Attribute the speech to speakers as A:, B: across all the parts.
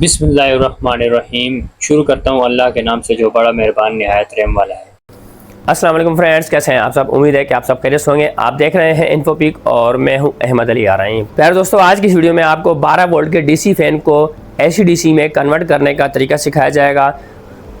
A: बिस्मिल्लाहिर्रहमानिर्रहीम। शुरू करता हूँ अल्लाह के नाम से जो बड़ा मेहरबान निहायत रहम वाला है।
B: अस्सलाम वालेकुम फ्रेंड्स, कैसे हैं आप सब। उम्मीद है कि आप सब खैरियत होंगे। आप देख रहे हैं इन्फोपिक और मैं हूं अहमद अली आराई। प्यारे दोस्तों, आज की इस वीडियो में आपको 12 वोल्ट के डीसी फैन को एसी डीसी में कन्वर्ट करने का तरीका सिखाया जाएगा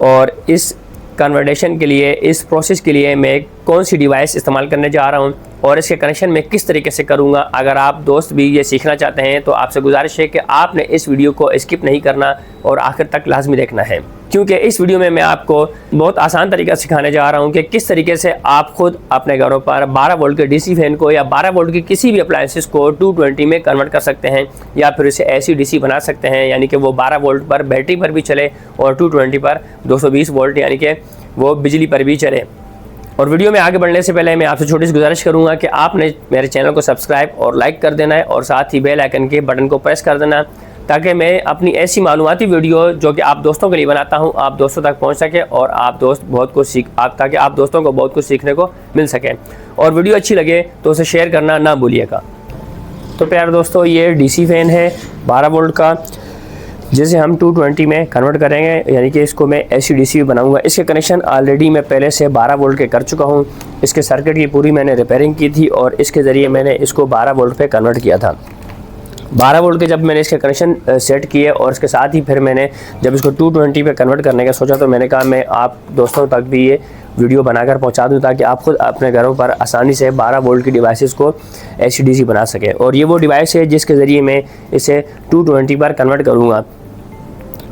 B: और इस कन्वर्टेशन के लिए, इस प्रोसेस के लिए मैं कौन सी डिवाइस इस्तेमाल करने जा रहा हूं और इसके कनेक्शन में किस तरीके से करूंगा। अगर आप दोस्त भी ये सीखना चाहते हैं तो आपसे गुजारिश है कि आपने इस वीडियो को स्किप नहीं करना और आखिर तक लाजमी देखना है, क्योंकि इस वीडियो में मैं आपको बहुत आसान तरीका सिखाने जा रहा हूं कि किस तरीके से आप खुद अपने घरों पर 12 वोल्ट के डीसी फैन को या 12 वोल्ट की किसी भी अप्लायंसेस को 220 में कन्वर्ट कर सकते हैं या फिर इसे एसी डीसी बना सकते हैं, यानी कि वो 12 वोल्ट पर बैटरी पर भी चले और 220 पर 220 वोल्ट यानी कि वो बिजली पर भी चले। और वीडियो में आगे बढ़ने से पहले मैं आपसे छोटी सी गुजारिश करूंगा कि आपने मेरे चैनल को सब्सक्राइब और लाइक कर देना है और साथ ही बेल आइकन के बटन को प्रेस कर देना, ताकि मैं अपनी ऐसी मालूमाती वीडियो जो कि आप दोस्तों के लिए बनाता हूं आप दोस्तों तक पहुंच सके और ताकि आप दोस्तों को बहुत कुछ सीखने को मिल सके। और वीडियो अच्छी लगे तो उसे शेयर करना ना भूलिएगा। तो प्यारे दोस्तों, ये डीसी फैन है 12 वोल्ट का, जिसे हम 220 में कन्वर्ट करेंगे, यानी कि इसको मैं एसी डीसी बनाऊंगा। इसके कनेक्शन ऑलरेडी मैं पहले से 12 वोल्ट के कर चुका हूं। इसके सर्किट की पूरी मैंने रिपेयरिंग की थी और इसके ज़रिए मैंने इसको 12 वोल्ट पे कन्वर्ट किया था। 12 वोल्ट के जब मैंने इसके कनेक्शन सेट किए और इसके साथ ही फिर मैंने जब इसको 220 पे कन्वर्ट करने का सोचा, तो मैंने कहा मैं आप दोस्तों तक भी ये वीडियो बनाकर पहुंचा दूं ताकि आप खुद अपने घरों पर आसानी से 12 वोल्ट की डिवाइसेस को एसी डीसी बना सकें। और ये वो डिवाइस है जिसके ज़रिए मैं इसे 220 पर कन्वर्ट करूँगा,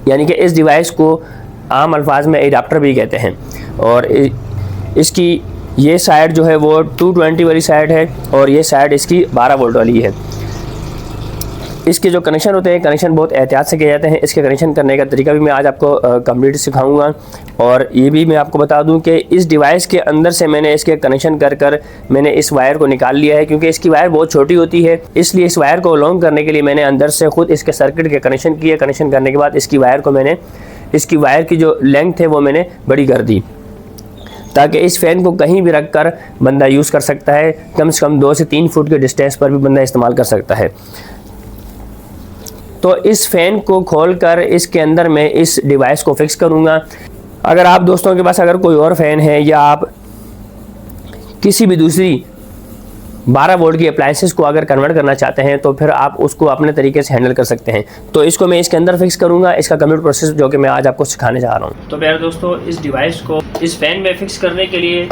B: यानी कि इस डिवाइस को आम अल्फाज में एडाप्टर भी कहते हैं। और इसकी ये साइड जो है वो 220 वाली साइड है और ये साइड इसकी 12 वोल्ट वाली है। इसके जो कनेक्शन होते हैं, कनेक्शन बहुत एहतियात से किए जाते हैं। इसके कनेक्शन करने का तरीका भी मैं आज आपको कंप्लीट सिखाऊंगा। और ये भी मैं आपको बता दूं कि इस डिवाइस के अंदर से मैंने इसके कनेक्शन कर मैंने इस वायर को निकाल लिया है, क्योंकि इसकी वायर बहुत छोटी होती है। इसलिए इस वायर को लॉन्ग करने के लिए मैंने अंदर से खुद इसके सर्किट के कनेक्शन किए। कनेक्शन करने के बाद इसकी वायर की जो लेंथ है वो मैंने बड़ी कर दी, ताकि इस फ़ैन को कहीं भी रख कर बंदा यूज़ कर सकता है। कम से कम 2 से 3 फुट के डिस्टेंस पर भी बंदा इस्तेमाल कर सकता है। तो इस फ़ैन को खोलकर इसके अंदर मैं इस डिवाइस को फिक्स करूँगा। अगर आप दोस्तों के पास अगर कोई और फ़ैन है या आप किसी भी दूसरी 12 वोल्ट की अप्लायंसेस को अगर कन्वर्ट करना चाहते हैं तो फिर आप उसको अपने तरीके से हैंडल कर सकते हैं। तो इसको मैं इसके अंदर फिक्स करूँगा, इसका कंप्लीट प्रोसेस जो कि मैं आज आपको सिखाने जा रहा हूँ। तो प्यारे दोस्तों, इस डिवाइस को इस फ़ैन में फिक्स करने के लिए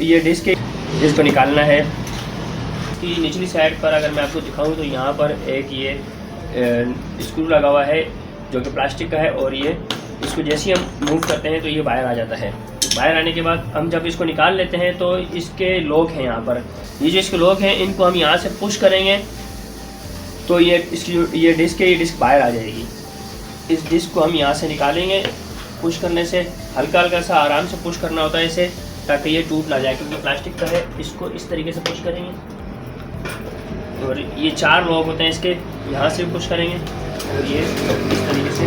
B: ये डिस्क है, इसको निकालना है। इसकी निचली साइड पर अगर मैं आपको दिखाऊँ तो यहाँ पर एक ये स्क्रू लगा हुआ है जो कि प्लास्टिक का है, और ये इसको जैसे ही हम मूव करते हैं तो ये वायर आ जाता है। वायर आने के बाद हम जब इसको निकाल लेते हैं तो इसके लॉक हैं यहाँ पर, ये जो इसके लॉक हैं इनको हम यहाँ से पुश करेंगे तो ये डिस्क है, ये डिस्क बाहर आ जाएगी। इस डिस्क को हम यहाँ से निकालेंगे। पुश करने से हल्का हल्का सा आराम से पुश करना होता है इसे, ताकि ये टूट ना जाए, क्योंकि प्लास्टिक का है। इसको इस तरीके से पुश करेंगे और ये 4 लॉक होते हैं इसके, यहाँ से पुश करेंगे और ये इस तरीके से।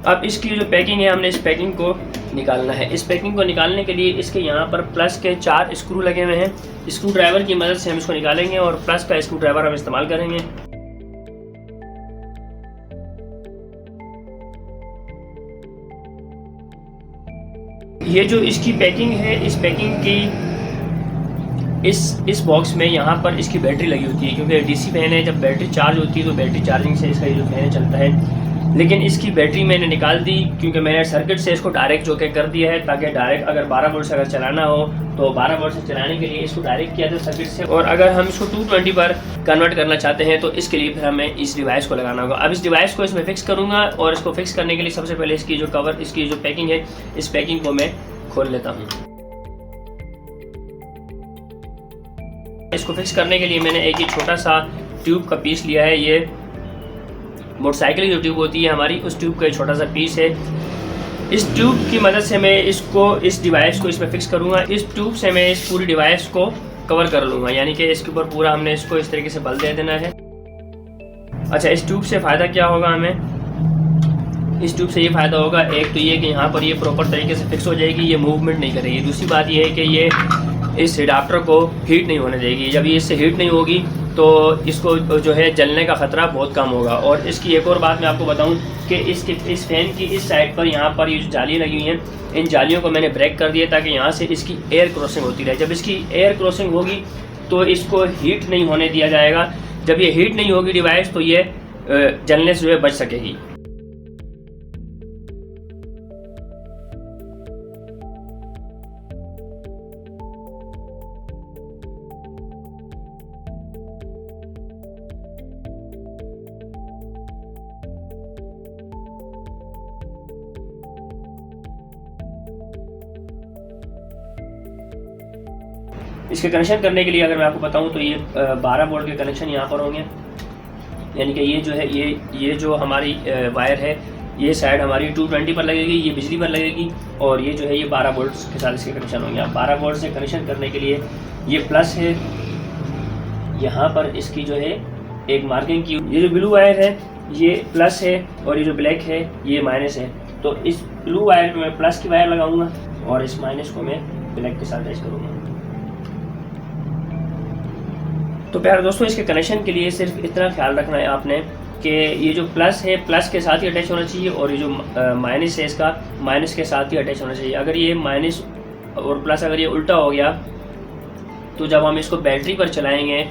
B: अब इसकी जो पैकिंग है, हमने इस पैकिंग को निकालना है। इस पैकिंग को निकालने के लिए इसके यहाँ पर प्लस के 4 स्क्रू लगे हुए हैं। स्क्रू ड्राइवर की मदद से हम इसको निकालेंगे और प्लस का स्क्रू ड्राइवर हम इस्तेमाल करेंगे। ये जो इसकी पैकिंग है, इस पैकिंग की इस बॉक्स में यहाँ पर इसकी बैटरी लगी होती है, क्योंकि डीसी फैन है। जब बैटरी चार्ज होती है तो बैटरी चार्जिंग से इसका ये जो फैन चलता है। लेकिन इसकी बैटरी मैंने निकाल दी, क्योंकि मैंने सर्किट से इसको डायरेक्ट जो कि कर दिया है, ताकि डायरेक्ट अगर 12 वोल्ट से अगर चलाना हो तो 12 वोल्ट से चलाने के लिए इसको डायरेक्ट किया था सर्किट से। और अगर हम इसको 220 पर कन्वर्ट करना चाहते हैं तो इसके लिए फिर हमें इस डिवाइस को लगाना होगा। अब इस डिवाइस को इसमें फिक्स करूँगा और इसको फिक्स करने के लिए सबसे पहले इसकी जो कवर, इसकी जो पैकिंग है, इस पैकिंग को मैं खोल लेता हूँ। इसको फिक्स करने के लिए मैंने एक ही छोटा सा ट्यूब का पीस लिया है। ये मोटरसाइकिल की जो ट्यूब होती है हमारी, उस ट्यूब का एक छोटा सा पीस है। इस ट्यूब की मदद से मैं इस डिवाइस को इसमें फिक्स करूँगा। इस ट्यूब से मैं इस पूरी डिवाइस को कवर कर लूँगा, यानी कि इसके ऊपर पूरा हमने इसको इस तरीके से बल दे देना है। अच्छा, इस ट्यूब से फ़ायदा क्या होगा हमें? इस ट्यूब से ये फ़ायदा होगा, एक तो ये कि यहाँ पर ये प्रॉपर तरीके से फिक्स हो जाएगी, ये मूवमेंट नहीं करेगी। दूसरी बात ये है कि ये इस एडाप्टर को हीट नहीं होने देगी। जब ये इससे हीट नहीं होगी तो इसको जो है जलने का ख़तरा बहुत कम होगा। और इसकी एक और बात मैं आपको बताऊं कि इस फ़ैन की इस साइड पर यहाँ पर ये जो जालियाँ लगी हुई हैं, इन जालियों को मैंने ब्रेक कर दिया ताकि यहाँ से इसकी एयर क्रॉसिंग होती रहे। जब इसकी एयर क्रॉसिंग होगी तो इसको हीट नहीं होने दिया जाएगा। जब ये हीट नहीं होगी डिवाइस, तो ये जलने से जो है बच सकेगी। इसके कनेक्शन करने के लिए अगर मैं आपको बताऊं तो ये 12 वोल्ट के कनेक्शन यहाँ पर होंगे, यानी कि ये जो है ये जो हमारी वायर है, ये साइड हमारी 220 पर लगेगी, ये बिजली पर लगेगी, और ये जो है ये 12 वोल्ट के साथ इसके कनेक्शन होंगे। अब 12 वोल्ट से कनेक्शन करने के लिए ये प्लस है, यहाँ पर इसकी जो है एक मार्किंग की, ये जो ब्लू वायर है ये प्लस है और ये जो ब्लैक है ये माइनस है। तो इस ब्लू वायर में मैं प्लस की वायर लगाऊंगा और इस माइनस को मैं ब्लैक के साथ अटैच करूँगा। तो प्यारे दोस्तों, इसके कनेक्शन के लिए सिर्फ इतना ख्याल रखना है आपने कि ये जो प्लस है प्लस के साथ ही अटैच होना चाहिए, और ये जो माइनस है इसका माइनस के साथ ही अटैच होना चाहिए। अगर ये माइनस और प्लस अगर ये उल्टा हो गया तो जब हम इसको बैटरी पर चलाएंगे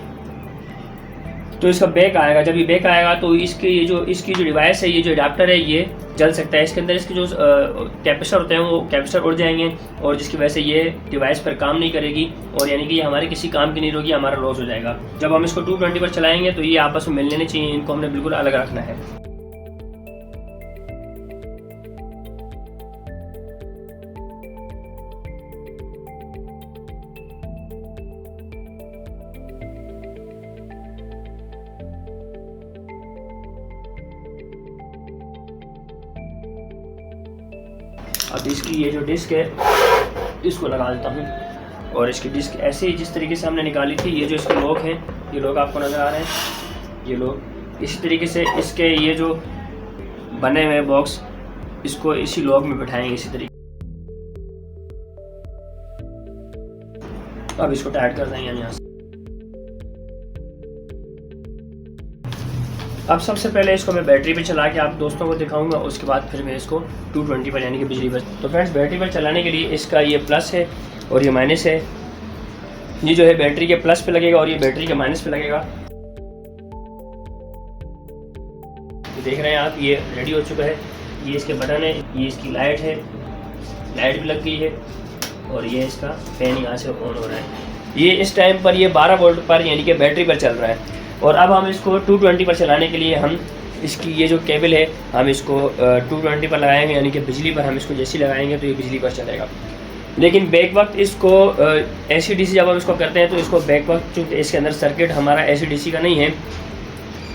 B: तो इसका बैक आएगा। जब ये बैक आएगा तो इसकी जो डिवाइस है, ये जो अडाप्टर है ये जल सकता है। इसके अंदर इसके जो कैपेसिटर होते हैं वो कैपेसिटर उड़ जाएंगे, और जिसकी वजह से ये डिवाइस पर काम नहीं करेगी, और यानी कि ये हमारे किसी काम की नहीं होगी, हमारा लॉस हो जाएगा। जब हम इसको 220 पर चलाएंगे तो ये आपस में मिल लेने चाहिए, इनको हमने बिल्कुल अलग रखना है। अब इसकी ये जो डिस्क है इसको लगा देता हूँ, और इसकी डिस्क ऐसे ही जिस तरीके से हमने निकाली थी, ये जो इसके लॉक हैं, ये लॉक आपको नज़र आ रहे हैं, ये लॉक इसी तरीके से इसके ये जो बने हुए बॉक्स, इसको इसी लॉक में बैठाएंगे इसी तरीके। अब इसको टाइट कर देंगे यहाँ से। अब सबसे पहले इसको मैं बैटरी पे चला के आप दोस्तों को दिखाऊंगा, उसके बाद फिर मैं इसको 220 पर यानी कि बिजली पर। तो फ्रेंड्स, बैटरी पर चलाने के लिए इसका ये प्लस है और ये माइनस है। ये जो है बैटरी के प्लस पे लगेगा और ये बैटरी के माइनस पे लगेगा। तो देख रहे हैं आप, ये रेडी हो चुका है। ये इसके बटन है, ये इसकी लाइट है, लाइट भी लग गई है, और ये इसका फैन यहाँ से ऑन हो रहा है। ये इस टाइम पर ये 12 वोल्ट पर यानी कि बैटरी पर चल रहा है। और अब हम इसको 220 पर चलाने के लिए हम इसकी ये जो केबल है हम इसको 220 पर लगाएंगे, यानी कि बिजली पर हम इसको जैसे लगाएंगे तो ये बिजली पर चलेगा। लेकिन बैक वक्त इसको AC/DC जब हम इसको करते हैं तो इसको बैक वक्त, चूँकि इसके अंदर सर्किट हमारा AC/DC का नहीं है,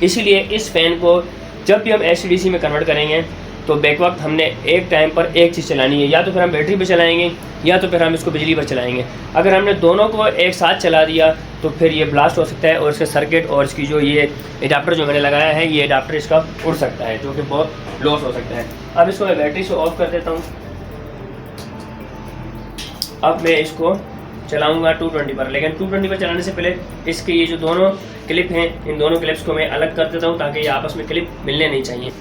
B: इसीलिए इस फ़ैन को जब भी हम AC/DC में कन्वर्ट करेंगे तो बैक वक्त हमने एक टाइम पर एक चीज़ चलानी है, या तो फिर हम बैटरी पर चलाएंगे या तो फिर हम इसको बिजली पर चलाएंगे। अगर हमने दोनों को एक साथ चला दिया तो फिर ये ब्लास्ट हो सकता है, और इसका सर्किट और इसकी जो ये एडाप्टर जो मैंने लगाया है, ये एडाप्टर इसका उड़ सकता है, जो कि बहुत लॉस हो सकता है। अब इसको मैं बैटरी से ऑफ कर देता हूँ। अब मैं इसको चलाऊँगा 220 पर, लेकिन 220 पर चलाने से पहले इसके ये जो दोनों क्लिप हैं, इन दोनों क्लिप्स को मैं अलग कर देता हूँ ताकि ये आपस में क्लिप मिलने नहीं चाहिए।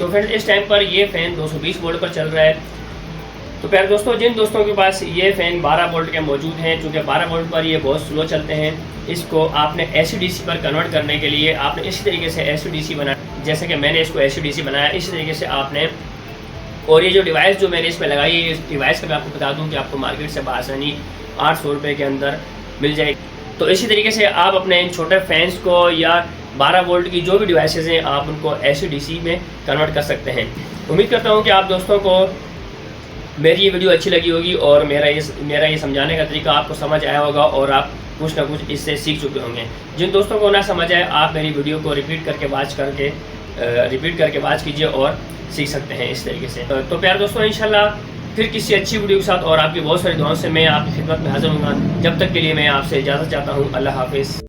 B: तो फिर इस टाइम पर ये फ़ैन 220 वोल्ट पर चल रहा है। तो प्यारे दोस्तों, जिन दोस्तों के पास ये फ़ैन 12 वोल्ट के मौजूद हैं, चूँकि 12 वोल्ट पर ये बहुत स्लो चलते हैं, इसको आपने AC/DC पर कन्वर्ट करने के लिए आपने इसी तरीके से AC/DC बनाया, जैसे कि मैंने इसको AC/DC बनाया, इसी तरीके से आपने। और ये जो डिवाइस जो मैंने इसमें लगाई है, इस डिवाइस का मैं आपको बता दूँ कि आपको मार्केट से बासानी 800 रुपये के अंदर मिल जाएगी। तो इसी तरीके से आप अपने इन छोटे फैंस को या 12 वोल्ट की जो भी डिवाइसेज हैं आप उनको AC/DC में कन्वर्ट कर सकते हैं। उम्मीद करता हूँ कि आप दोस्तों को मेरी ये वीडियो अच्छी लगी होगी, और मेरा ये समझाने का तरीका आपको समझ आया होगा, और आप कुछ ना कुछ इससे सीख चुके होंगे। जिन दोस्तों को ना समझ आए, आप मेरी वीडियो को रिपीट करके वॉच कीजिए और सीख सकते हैं इस तरीके से। तो प्यारे दोस्तों, इंशाल्लाह फिर किसी अच्छी वीडियो के साथ और आपकी बहुत सारी दुआओं से मैं आपकी खिदमत में हाजिर हूँगा। जब तक के लिए मैं आपसे इजाज़त चाहता हूँ। अल्लाह हाफिज़।